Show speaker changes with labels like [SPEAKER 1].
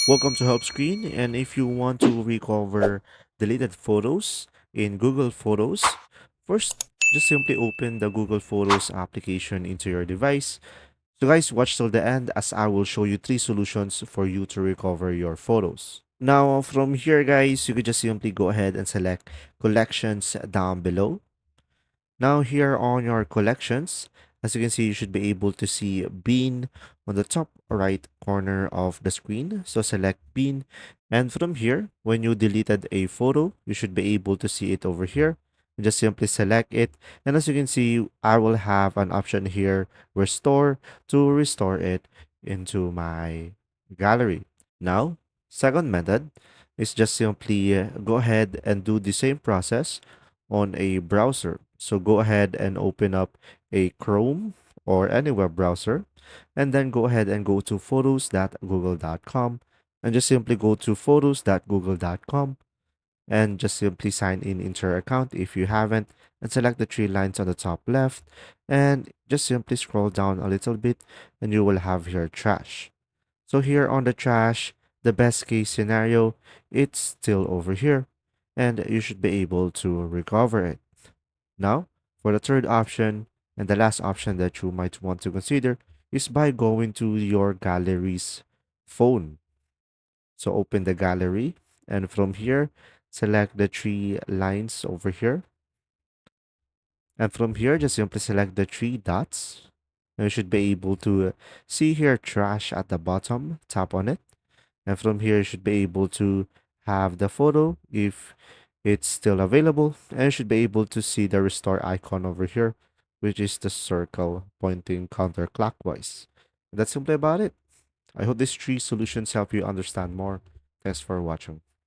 [SPEAKER 1] Welcome to Help Screen, and if you want to recover deleted photos in Google Photos, first just simply open the Google Photos application into your device. So guys, watch till the end as I will show you three solutions for you to recover your photos. Now from here guys, you could just simply go ahead and select collections down below. Now here on your collections, as you can see, you should be able to see Bean on the top right corner of the screen. So select Bean. And from here, when you deleted a photo, you should be able to see it over here. Just simply select it. And as you can see, I will have an option here, restore, to restore it into my gallery. Now, second method is just simply go ahead and do the same process on a browser. So go ahead and open up a Chrome or any web browser, and then go ahead and go to photos.google.com and just simply go to photos.google.com and just simply sign in into your account if you haven't, and select the three lines on the top left and just simply scroll down a little bit and you will have your trash. So here on the trash, the best case scenario, it's still over here and you should be able to recover it. Now, for the third option and the last option that you might want to consider is by going to your gallery's phone. So open the gallery, and from here, select the three lines over here. And from here, just simply select the three dots. And you should be able to see here trash at the bottom. Tap on it. And from here, you should be able to have the photo if it's still available. And you should be able to see the restore icon over here, which is the circle pointing counterclockwise. And that's simply about it. I hope these three solutions help you understand more. Thanks for watching.